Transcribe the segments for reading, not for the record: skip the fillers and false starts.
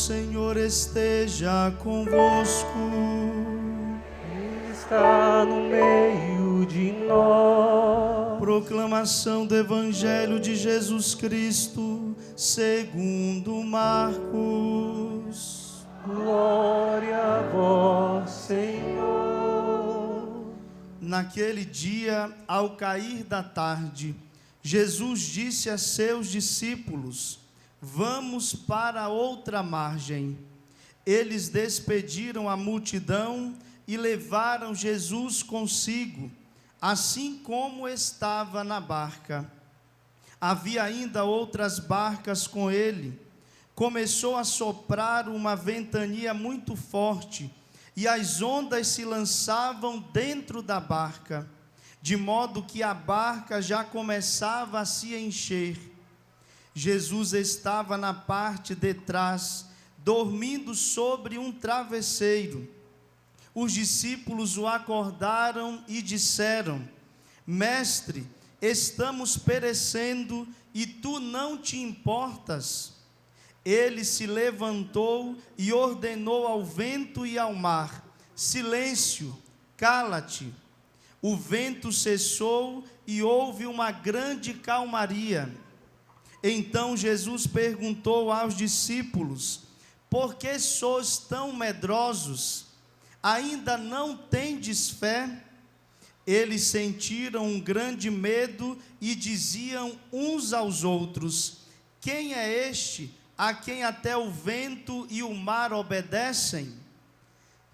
Senhor esteja convosco. Ele está no meio de nós. Proclamação do Evangelho de Jesus Cristo, segundo Marcos. Glória a vós, Senhor. Naquele dia, ao cair da tarde, Jesus disse a seus discípulos: vamos para outra margem. Eles despediram a multidão e levaram Jesus consigo, assim como estava na barca. Havia ainda outras barcas com ele. Começou a soprar uma ventania muito forte, e as ondas se lançavam dentro da barca, de modo que a barca já começava a se encher. Jesus estava na parte de trás, dormindo sobre um travesseiro. Os discípulos o acordaram e disseram: Mestre, estamos perecendo e tu não te importas? Ele se levantou e ordenou ao vento e ao mar: silêncio, cala-te. O vento cessou e houve uma grande calmaria. Então Jesus perguntou aos discípulos: por que sois tão medrosos? Ainda não tendes fé? Eles sentiram um grande medo e diziam uns aos outros: quem é este a quem até o vento e o mar obedecem?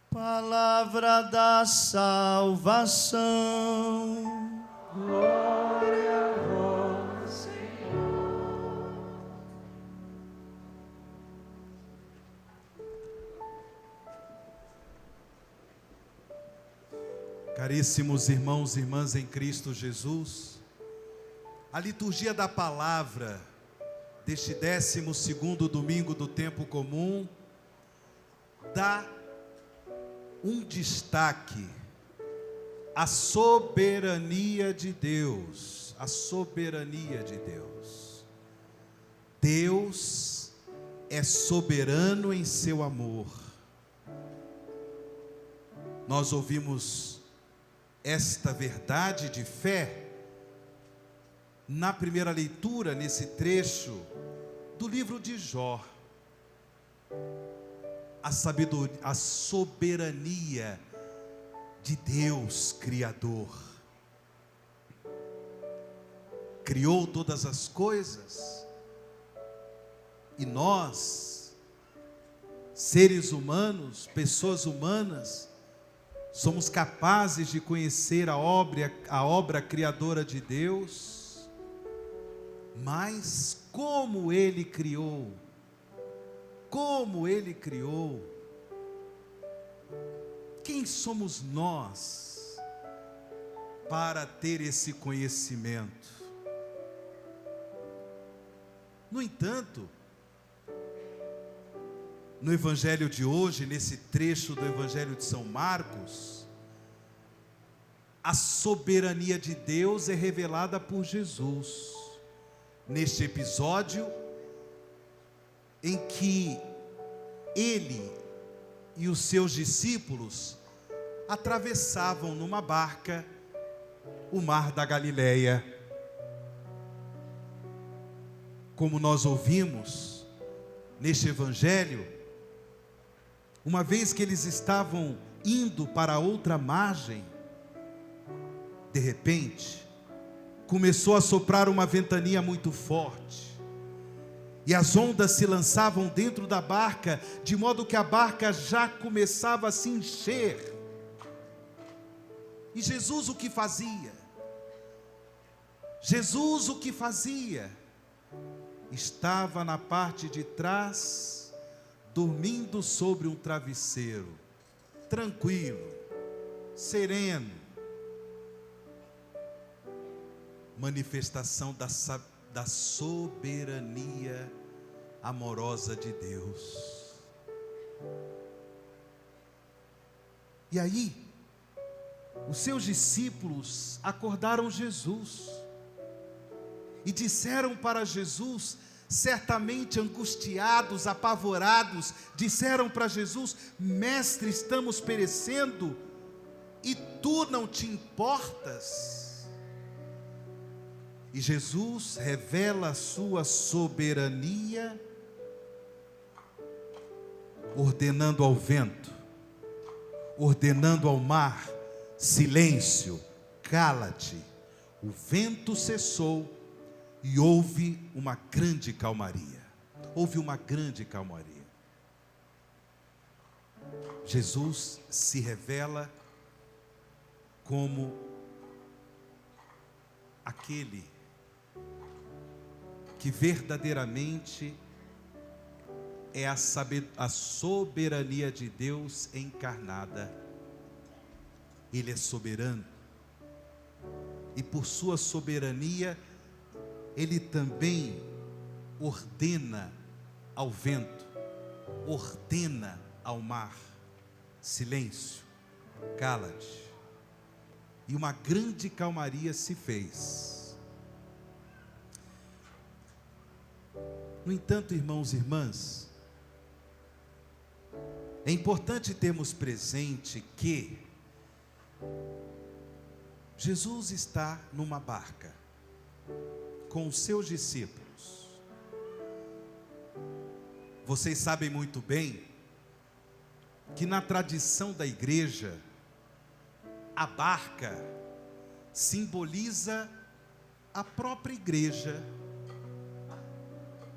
Palavra da salvação. Glória a vós, Senhor. Caríssimos irmãos e irmãs em Cristo Jesus, a liturgia da palavra deste 12º domingo do tempo comum dá um destaque à soberania de Deus, a soberania de Deus. Deus é soberano em seu amor. Nós ouvimos esta verdade de fé na primeira leitura, nesse trecho do livro de Jó. A soberania de Deus Criador. Criou todas as coisas, e nós, seres humanos, pessoas humanas, somos capazes de conhecer a obra criadora de Deus. Mas como Ele criou, quem somos nós para ter esse conhecimento? No entanto, no Evangelho de hoje, nesse trecho do Evangelho de São Marcos, a soberania de Deus é revelada por Jesus. Neste episódio em que ele e os seus discípulos atravessavam numa barca o mar da Galileia. Como nós ouvimos neste evangelho, uma vez que eles estavam indo para outra margem, de repente começou a soprar uma ventania muito forte, e as ondas se lançavam dentro da barca, de modo que a barca já começava a se encher. E Jesus o que fazia? Jesus o que fazia? Estava na parte de trás, dormindo sobre um travesseiro, tranquilo, sereno. Manifestação da soberania amorosa de Deus. E aí, os seus discípulos acordaram Jesus e disseram para Jesus: certamente angustiados, apavorados, disseram para Jesus: Mestre, estamos perecendo e tu não te importas? E Jesus revela a sua soberania, ordenando ao vento, ordenando ao mar: silêncio, cala-te. O vento cessou e houve uma grande calmaria. Houve uma grande calmaria. Jesus se revela como aquele que verdadeiramente é a soberania de Deus encarnada. Ele é soberano. E por sua soberania, Ele também ordena ao vento, ordena ao mar: silêncio, cala-te. E uma grande calmaria se fez. No entanto, irmãos e irmãs, é importante termos presente que Jesus está numa barca com os seus discípulos. Vocês sabem muito bem que na tradição da igreja, a barca simboliza a própria igreja,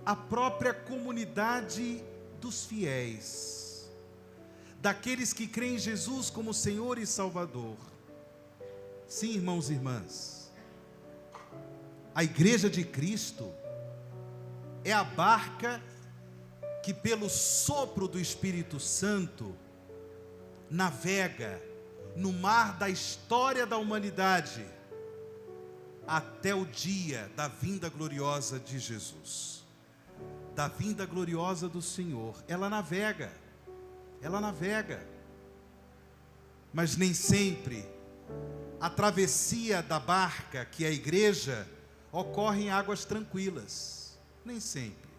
a própria comunidade dos fiéis, daqueles que creem em Jesus como Senhor e Salvador. Sim, irmãos e irmãs, a igreja de Cristo é a barca que, pelo sopro do Espírito Santo, navega no mar da história da humanidade até o dia da vinda gloriosa de Jesus, da vinda gloriosa do Senhor. Ela navega, mas nem sempre a travessia da barca, que é a igreja, ocorre em águas tranquilas. Nem sempre.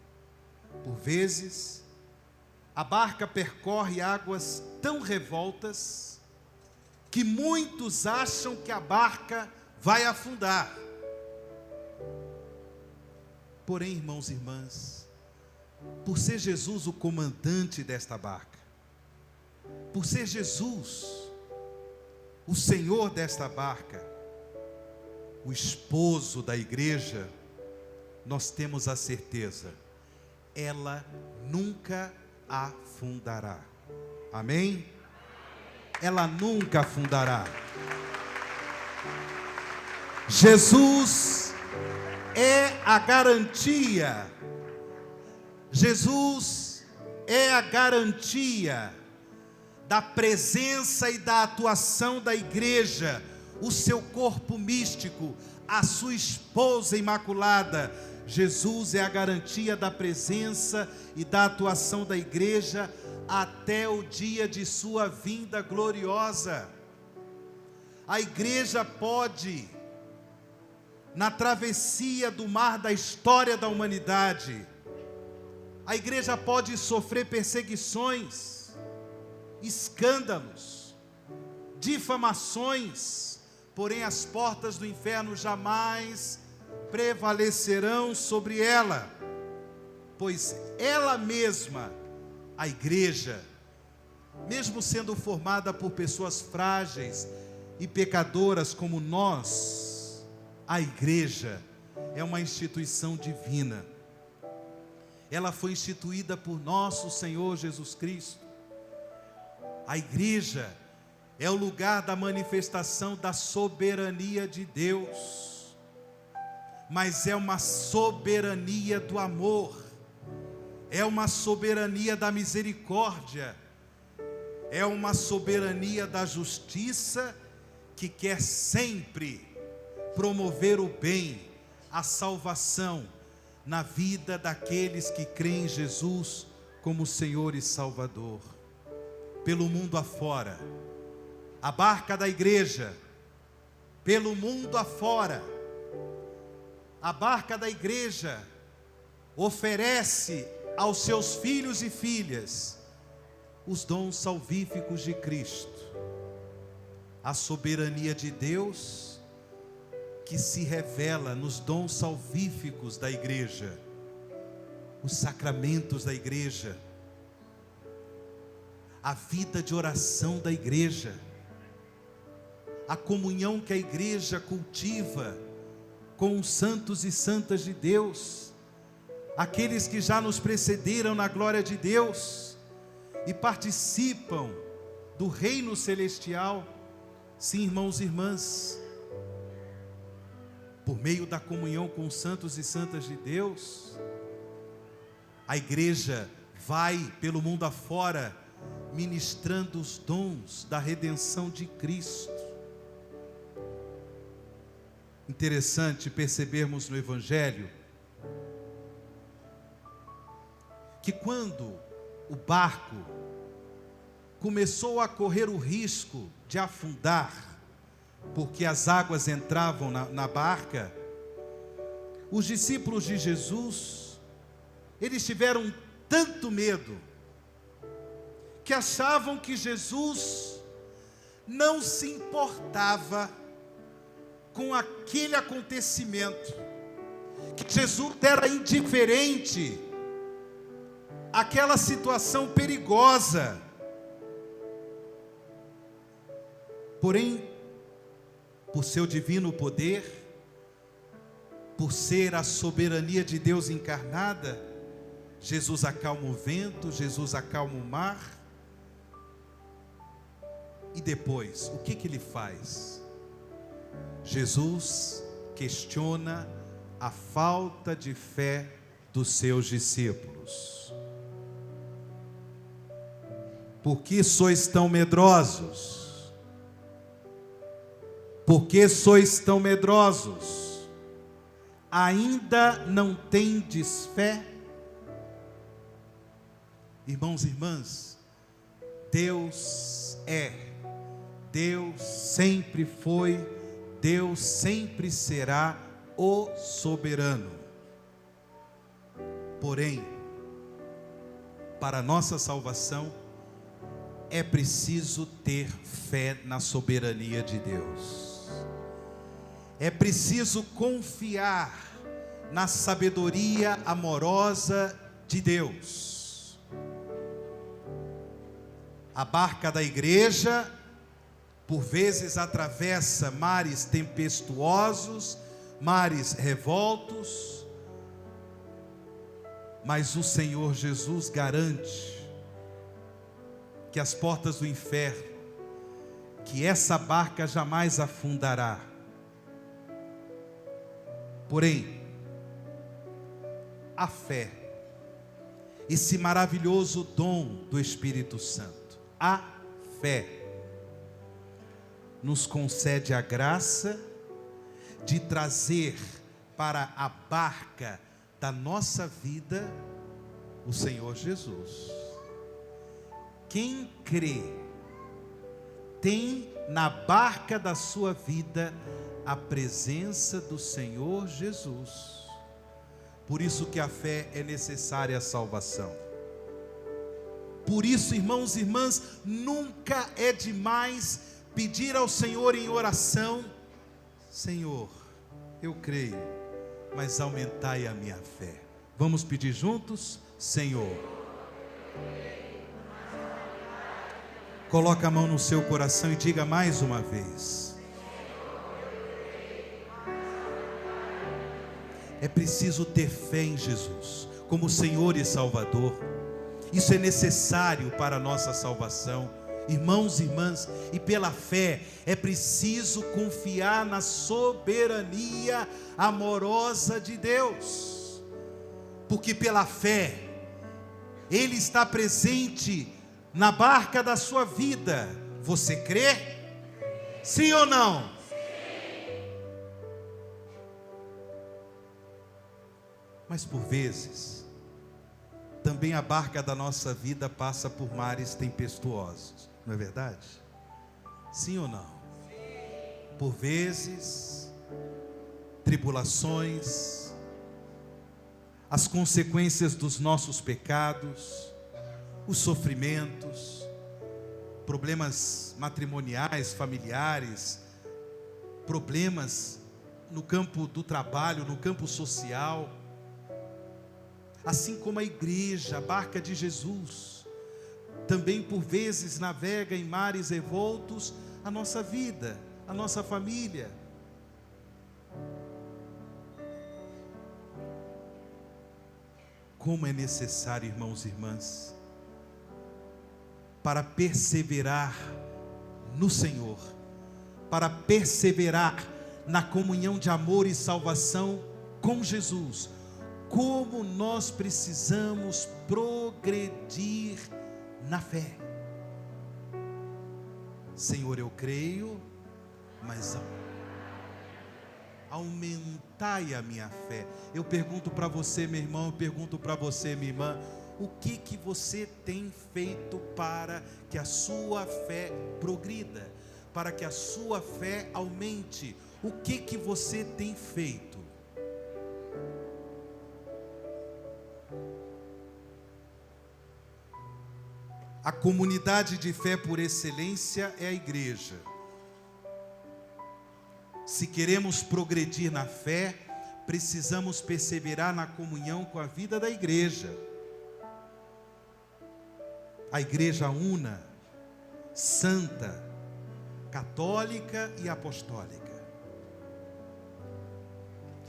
Por vezes, a barca percorre águas tão revoltas que muitos acham que a barca vai afundar. Porém, irmãos e irmãs, por ser Jesus o comandante desta barca, por ser Jesus o Senhor desta barca, o esposo da igreja, nós temos a certeza: ela nunca afundará. Amém? Ela nunca afundará. Jesus é a garantia. Jesus é a garantia da presença e da atuação da igreja, o seu corpo místico, a sua esposa imaculada. Jesus é a garantia da presença e da atuação da igreja até o dia de sua vinda gloriosa. A igreja pode, na travessia do mar da história da humanidade, a igreja pode sofrer perseguições, escândalos, difamações, porém as portas do inferno jamais prevalecerão sobre ela, pois ela mesma, a igreja, mesmo sendo formada por pessoas frágeis e pecadoras como nós, a igreja é uma instituição divina. Ela foi instituída por nosso Senhor Jesus Cristo. A igreja é o lugar da manifestação da soberania de Deus, mas é uma soberania do amor, é uma soberania da misericórdia, é uma soberania da justiça que quer sempre promover o bem, a salvação na vida daqueles que creem em Jesus como Senhor e Salvador. Pelo mundo afora, a barca da igreja, pelo mundo afora, a barca da igreja oferece aos seus filhos e filhas os dons salvíficos de Cristo. A soberania de Deus que se revela nos dons salvíficos da igreja, os sacramentos da igreja, a vida de oração da igreja, a comunhão que a igreja cultiva com os santos e santas de Deus, aqueles que já nos precederam na glória de Deus e participam do reino celestial. Sim, irmãos e irmãs, por meio da comunhão com os santos e santas de Deus, a igreja vai pelo mundo afora ministrando os dons da redenção de Cristo. Interessante percebermos no Evangelho que quando o barco começou a correr o risco de afundar, porque as águas entravam na barca, os discípulos de Jesus, eles tiveram tanto medo, que achavam que Jesus não se importava com aquele acontecimento, que Jesus era indiferente àquela situação perigosa. Porém, por seu divino poder, por ser a soberania de Deus encarnada, Jesus acalma o vento, Jesus acalma o mar. E depois, o que ele faz? Jesus questiona a falta de fé dos seus discípulos. Por que sois tão medrosos? Por que sois tão medrosos? Ainda não tendes fé? Irmãos e irmãs, Deus sempre foi, Deus sempre será o soberano. Porém, para a nossa salvação, é preciso ter fé na soberania de Deus. É preciso confiar na sabedoria amorosa de Deus. A barca da igreja, por vezes, atravessa mares tempestuosos, mares revoltos, mas o Senhor Jesus garante que as portas do inferno, que essa barca jamais afundará. Porém, a fé, esse maravilhoso dom do Espírito Santo, a fé, nos concede a graça de trazer para a barca da nossa vida o Senhor Jesus. Quem crê, tem na barca da sua vida a presença do Senhor Jesus. Por isso que a fé é necessária à salvação. Por isso, irmãos e irmãs, nunca é demais pedir ao Senhor em oração: Senhor, eu creio, mas aumentai a minha fé. Vamos pedir juntos? Senhor, coloca a mão no seu coração e diga mais uma vez. É preciso ter fé em Jesus como Senhor e Salvador. Isso é necessário para a nossa salvação. Irmãos e irmãs, e pela fé é preciso confiar na soberania amorosa de Deus, porque pela fé Ele está presente na barca da sua vida. Você crê? Sim ou não? Sim. Mas por vezes também a barca da nossa vida passa por mares tempestuosos, não é verdade? Sim ou não? Sim. Por vezes, tribulações, as consequências dos nossos pecados, os sofrimentos, problemas matrimoniais, familiares, problemas no campo do trabalho, no campo social. Assim como a igreja, a barca de Jesus, também por vezes navega em mares revoltos a nossa vida, a nossa família. Como é necessário, irmãos e irmãs, para perseverar no Senhor, para perseverar na comunhão de amor e salvação com Jesus, como nós precisamos progredir na fé. Senhor, eu creio, mas aumentai a minha fé. Eu pergunto para você, meu irmão, eu pergunto para você, minha irmã, o que você tem feito para que a sua fé progrida, para que a sua fé aumente? O que você tem feito? A comunidade de fé por excelência é a igreja. Se queremos progredir na fé, precisamos perseverar na comunhão com a vida da igreja. A igreja una, santa, católica e apostólica.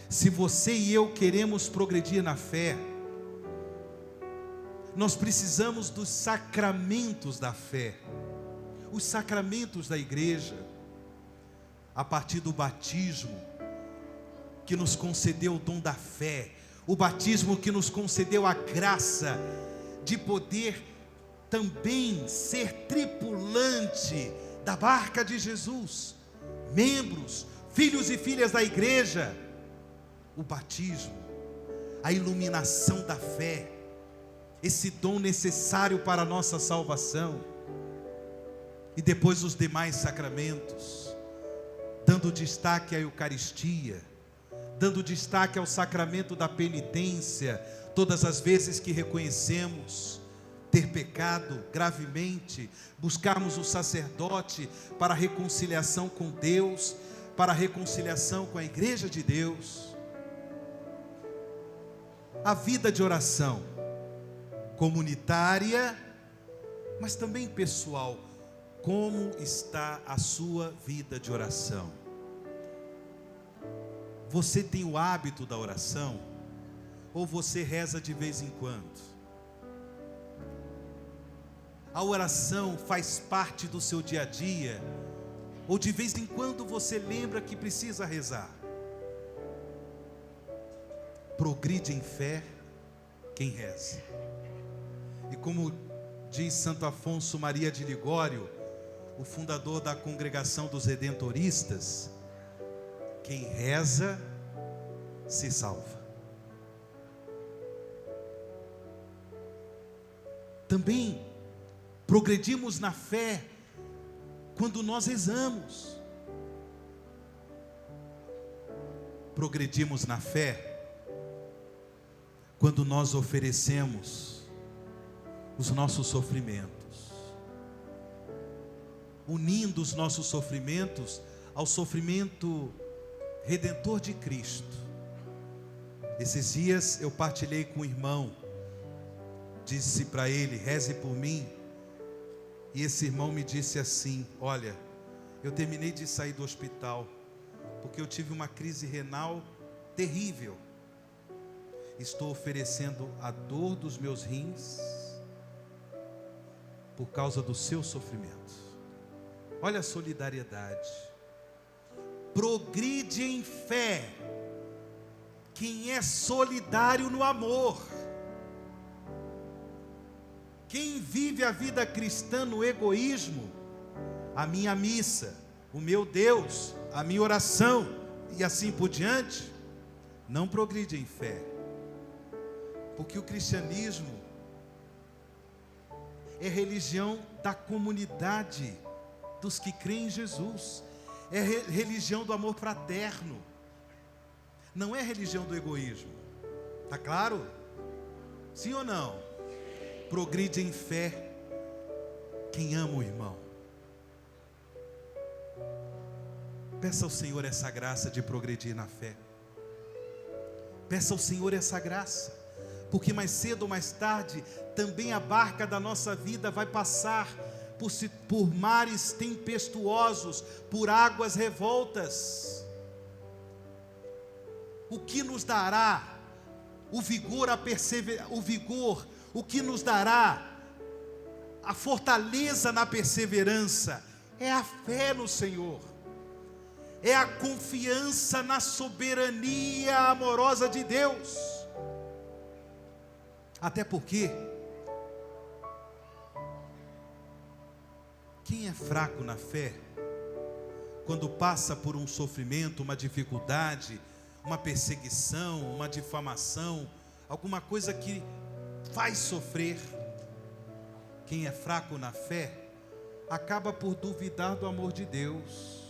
Se você e eu queremos progredir na fé, nós precisamos dos sacramentos da fé, os sacramentos da igreja, a partir do batismo, que nos concedeu o dom da fé, o batismo que nos concedeu a graça de poder também ser tripulante da barca de Jesus, membros, filhos e filhas da igreja. O batismo, a iluminação da fé, esse dom necessário para a nossa salvação, e depois os demais sacramentos, dando destaque à Eucaristia, dando destaque ao sacramento da penitência, todas as vezes que reconhecemos ter pecado gravemente, buscarmos o sacerdote para a reconciliação com Deus, para a reconciliação com a igreja de Deus. A vida de oração, comunitária, mas também pessoal. Como está a sua vida de oração? Você tem o hábito da oração? Ou você reza de vez em quando? A oração faz parte do seu dia a dia? Ou de vez em quando você lembra que precisa rezar? Progride em fé quem reza. E como diz Santo Afonso Maria de Ligório, o fundador da Congregação dos Redentoristas, quem reza se salva. Também progredimos na fé quando nós rezamos. Progredimos na fé quando nós oferecemos os nossos sofrimentos, unindo os nossos sofrimentos ao sofrimento redentor de Cristo. Esses dias eu partilhei com um irmão, disse para ele: reze por mim. E esse irmão me disse assim: olha, eu terminei de sair do hospital, porque eu tive uma crise renal terrível. Estou oferecendo a dor dos meus rins por causa do seu sofrimento. Olha a solidariedade. Progride em fé quem é solidário no amor. Quem vive a vida cristã no egoísmo, a minha missa, o meu Deus, a minha oração e assim por diante, não progride em fé. Porque o cristianismo é religião da comunidade dos que creem em Jesus, é religião do amor fraterno, não é religião do egoísmo. Tá claro? Sim ou não? Progride em fé quem ama o irmão. Peça ao Senhor essa graça de progredir na fé. Peça ao Senhor essa graça, porque mais cedo ou mais tarde, também a barca da nossa vida vai passar por mares tempestuosos, por águas revoltas. O que nos dará o vigor, o que nos dará a fortaleza na perseverança, é a fé no Senhor, é a confiança na soberania amorosa de Deus. Até porque, quem é fraco na fé, quando passa por um sofrimento, uma dificuldade, uma perseguição, uma difamação, alguma coisa que faz sofrer, quem é fraco na fé, acaba por duvidar do amor de Deus.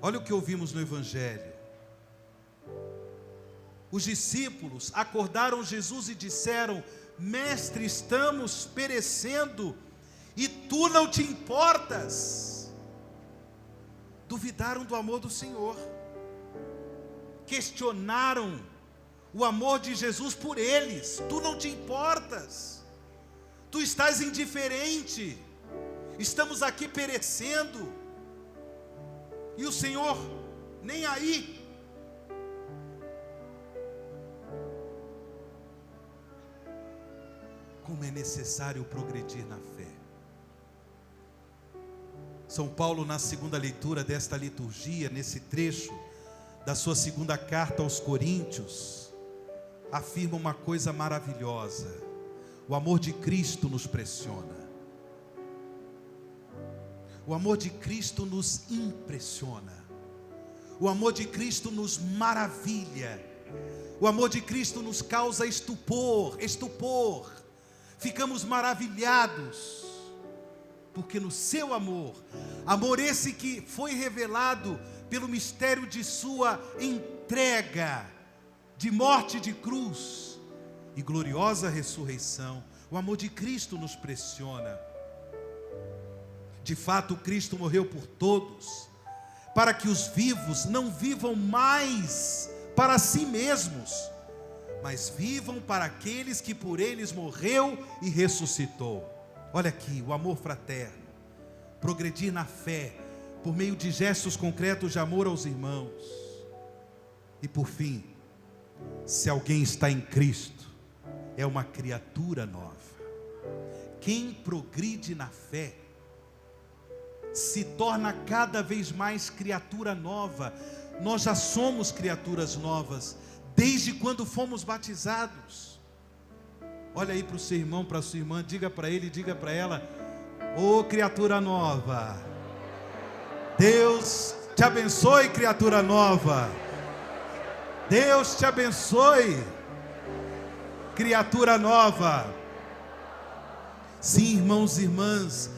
Olha o que ouvimos no Evangelho. Os discípulos acordaram Jesus e disseram: Mestre, estamos perecendo e tu não te importas. Duvidaram do amor do Senhor, questionaram o amor de Jesus por eles. Tu não te importas, tu estás indiferente, estamos aqui perecendo, e o Senhor nem aí. Como é necessário progredir na fé. São Paulo, na segunda leitura desta liturgia, nesse trecho da sua segunda carta aos Coríntios, afirma uma coisa maravilhosa: o amor de Cristo nos pressiona, o amor de Cristo nos impressiona, o amor de Cristo nos maravilha, o amor de Cristo nos causa estupor, ficamos maravilhados, porque no seu amor esse que foi revelado pelo mistério de sua entrega, de morte de cruz e gloriosa ressurreição, o amor de Cristo nos pressiona. De fato, Cristo morreu por todos, para que os vivos não vivam mais para si mesmos, mas vivam para aqueles que por eles morreu e ressuscitou. Olha aqui, o amor fraterno, progredir na fé, por meio de gestos concretos de amor aos irmãos. E por fim, se alguém está em Cristo, é uma criatura nova. Quem progride na fé, se torna cada vez mais criatura nova. Nós já somos criaturas novas, desde quando fomos batizados. Olha aí para o seu irmão, para a sua irmã, diga para ele, diga para ela: ô criatura nova, Deus te abençoe, criatura nova. Deus te abençoe, criatura nova. Sim, irmãos e irmãs,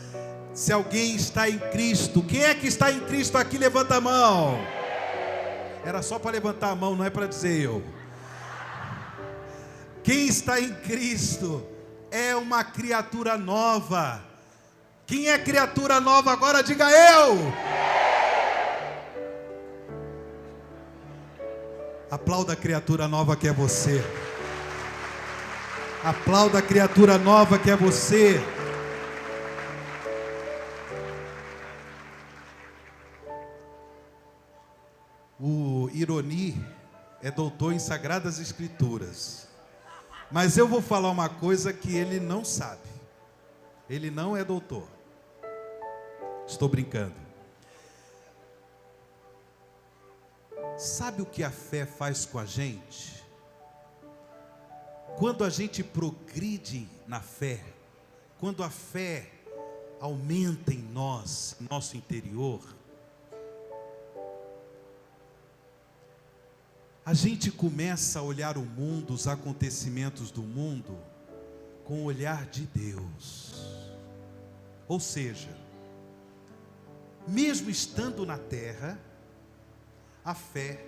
se alguém está em Cristo, quem é que está em Cristo aqui? Levanta a mão. Era só para levantar a mão, não é para dizer eu. Quem está em Cristo é uma criatura nova. Quem é criatura nova agora? Diga eu. Aplauda a criatura nova que é você. Aplauda a criatura nova que é você. O Ironi é doutor em Sagradas Escrituras, mas eu vou falar uma coisa que ele não sabe. Ele não é doutor. Estou brincando. Sabe o que a fé faz com a gente? Quando a gente progride na fé, quando a fé aumenta em nós, em nosso interior, a gente começa a olhar o mundo, os acontecimentos do mundo, com o olhar de Deus. Ou seja, mesmo estando na terra, a fé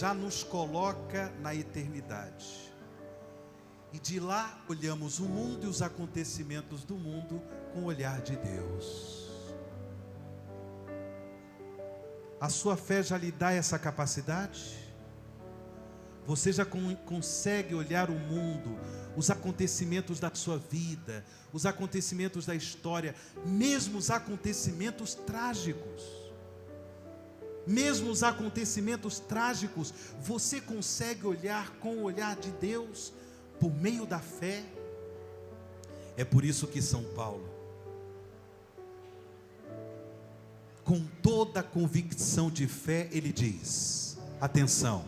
já nos coloca na eternidade. E de lá olhamos o mundo e os acontecimentos do mundo com o olhar de Deus. A sua fé já lhe dá essa capacidade? Você já consegue olhar o mundo, os acontecimentos da sua vida, os acontecimentos da história, mesmo os acontecimentos trágicos. Mesmo os acontecimentos trágicos, você consegue olhar com o olhar de Deus, por meio da fé? É por isso que São Paulo, com toda a convicção de fé, ele diz: atenção,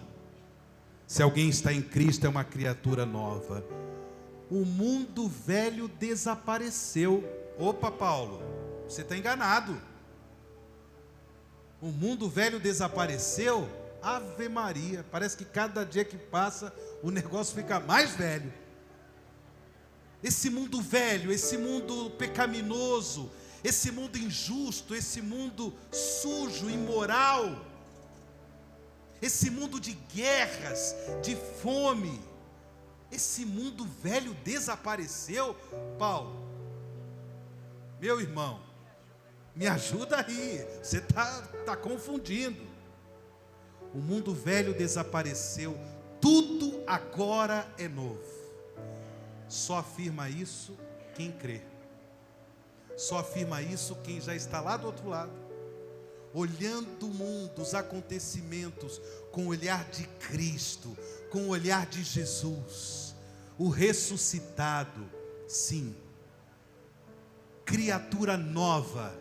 se alguém está em Cristo é uma criatura nova. O mundo velho desapareceu. Opa, Paulo, você está enganado. O mundo velho desapareceu? Ave Maria, parece que cada dia que passa o negócio fica mais velho. Esse mundo velho, esse mundo pecaminoso, esse mundo injusto, esse mundo sujo, imoral, esse mundo de guerras, de fome, esse mundo velho desapareceu. Paulo, meu irmão, me ajuda aí, você está confundindo. O mundo velho desapareceu, tudo agora é novo. Só afirma isso quem crê. Só afirma isso quem já está lá do outro lado, olhando o mundo, os acontecimentos, com o olhar de Cristo, com o olhar de Jesus, o ressuscitado. Sim, criatura nova,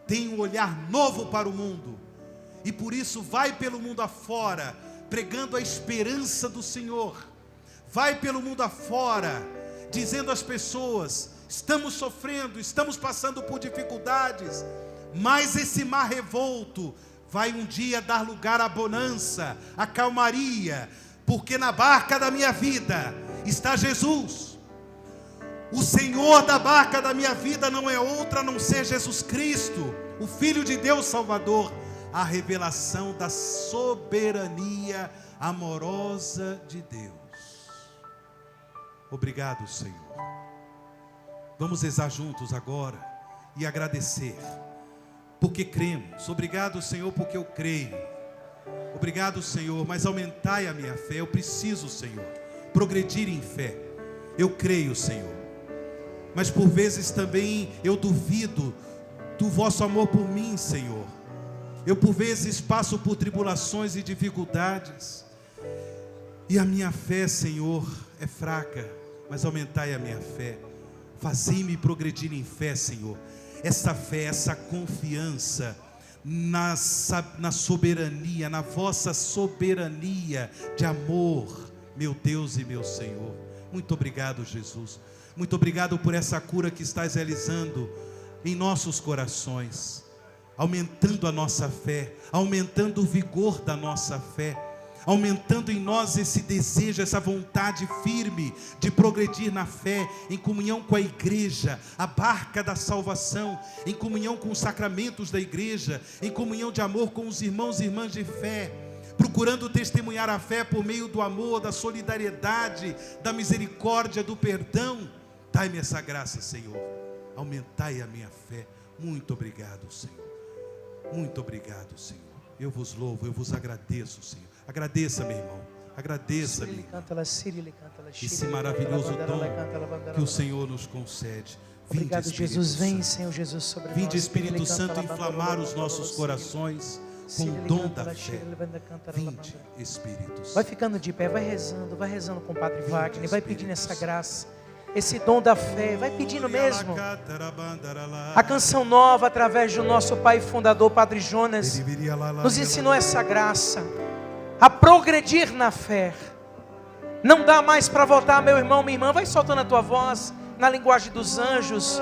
tem um olhar novo para o mundo, e por isso vai pelo mundo afora, pregando a esperança do Senhor. Vai pelo mundo afora, dizendo às pessoas: estamos sofrendo, estamos passando por dificuldades, mas esse mar revolto vai um dia dar lugar à bonança, à calmaria, porque na barca da minha vida está Jesus. O Senhor da barca da minha vida não é outro a não ser Jesus Cristo, o Filho de Deus Salvador, a revelação da soberania amorosa de Deus. Obrigado, Senhor. Vamos rezar juntos agora e agradecer, porque cremos. Obrigado, Senhor, porque eu creio. Obrigado, Senhor, mas aumentai a minha fé. Eu preciso, Senhor, progredir em fé. Eu creio, Senhor, mas por vezes também eu duvido do vosso amor por mim, Senhor. Eu por vezes passo por tribulações e dificuldades, e a minha fé, Senhor, é fraca, mas aumentai a minha fé. Fazei-me progredir em fé, Senhor. Essa fé, essa confiança na soberania, na vossa soberania de amor, meu Deus e meu Senhor. Muito obrigado, Jesus. Muito obrigado por essa cura que estás realizando em nossos corações, aumentando a nossa fé, aumentando o vigor da nossa fé, aumentando em nós esse desejo, essa vontade firme de progredir na fé, em comunhão com a igreja, a barca da salvação, em comunhão com os sacramentos da igreja, em comunhão de amor com os irmãos e irmãs de fé, procurando testemunhar a fé por meio do amor, da solidariedade, da misericórdia, do perdão. Dai-me essa graça, Senhor. Aumentai a minha fé. Muito obrigado, Senhor. Muito obrigado, Senhor. Eu vos louvo, eu vos agradeço, Senhor. Agradeça, meu irmão. Agradeça, meu irmão. Esse maravilhoso dom que o Senhor nos concede. Obrigado, Jesus. Vem, Senhor Jesus, sobre nós. Vinde, Espírito Santo, inflamar os nossos corações com o dom da fé. Vinde, Espírito Santo. Vai ficando de pé, vai rezando com o Padre Wagner, vai pedindo essa graça, esse dom da fé, vai pedindo mesmo. A canção nova, através do nosso pai fundador, Padre Jonas, nos ensinou essa graça, a progredir na fé. Não dá mais para voltar, meu irmão, minha irmã. Vai soltando a tua voz na linguagem dos anjos,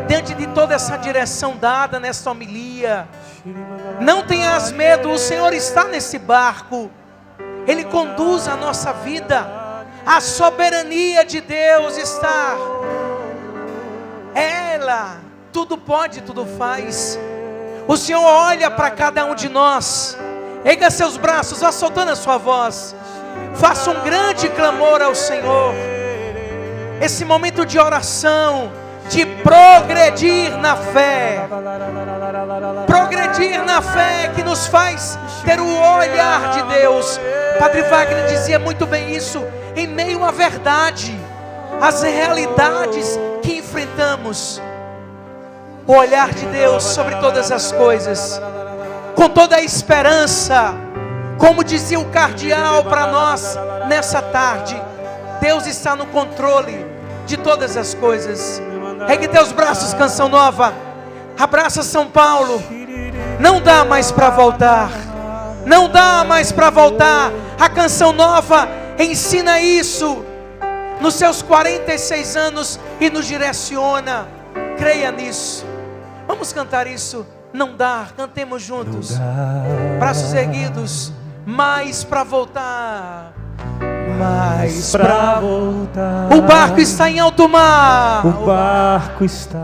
diante de toda essa direção dada nesta homilia. Não tenhas medo, o Senhor está nesse barco, Ele conduz a nossa vida. A soberania de Deus está. Ela tudo pode, tudo faz. O Senhor olha para cada um de nós. Erga seus braços, vá soltando a sua voz. Faça um grande clamor ao Senhor. Esse momento de oração, de progredir na fé. Progredir na fé que nos faz ter o olhar de Deus. Padre Wagner dizia muito bem isso. Em meio à verdade, às realidades que enfrentamos, o olhar de Deus sobre todas as coisas, com toda a esperança, como dizia o cardeal para nós nessa tarde, Deus está no controle de todas as coisas. Ergue teus braços, Canção Nova, abraça São Paulo. Não dá mais para voltar, não dá mais para voltar. A Canção Nova ensina isso nos seus 46 anos e nos direciona. Creia nisso. Vamos cantar isso. Não dá, cantemos juntos. Braços erguidos. Mais para voltar. Mais para voltar. O barco está em alto mar. O barco está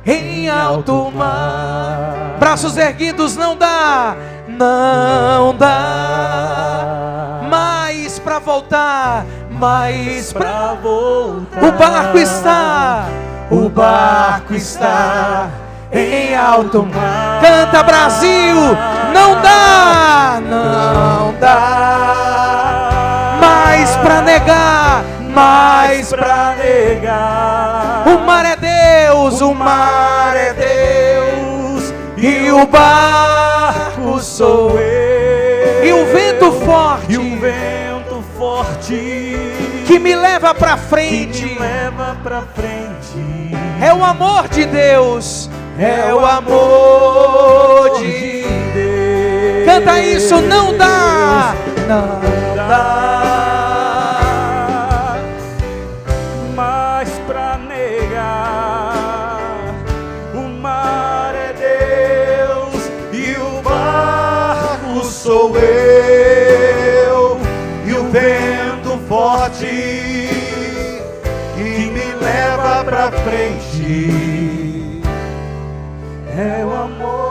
em alto mar. Braços erguidos, não dá. Não dá. Mais para voltar. Mais para voltar. O barco está. O barco está em alto mar. Canta, Brasil. Não dá. Não dá. Mais para negar. Mais para negar. O mar é Deus. O mar é Deus. E o barco sou eu. E o vento forte. E o vento forte que me leva para frente. Que me leva para frente. É o amor de Deus. É o amor de Deus. Canta isso, não dá. Não dá. Mas pra negar, o mar é Deus e o barco sou eu. E o vento forte que me leva pra frente. É o amor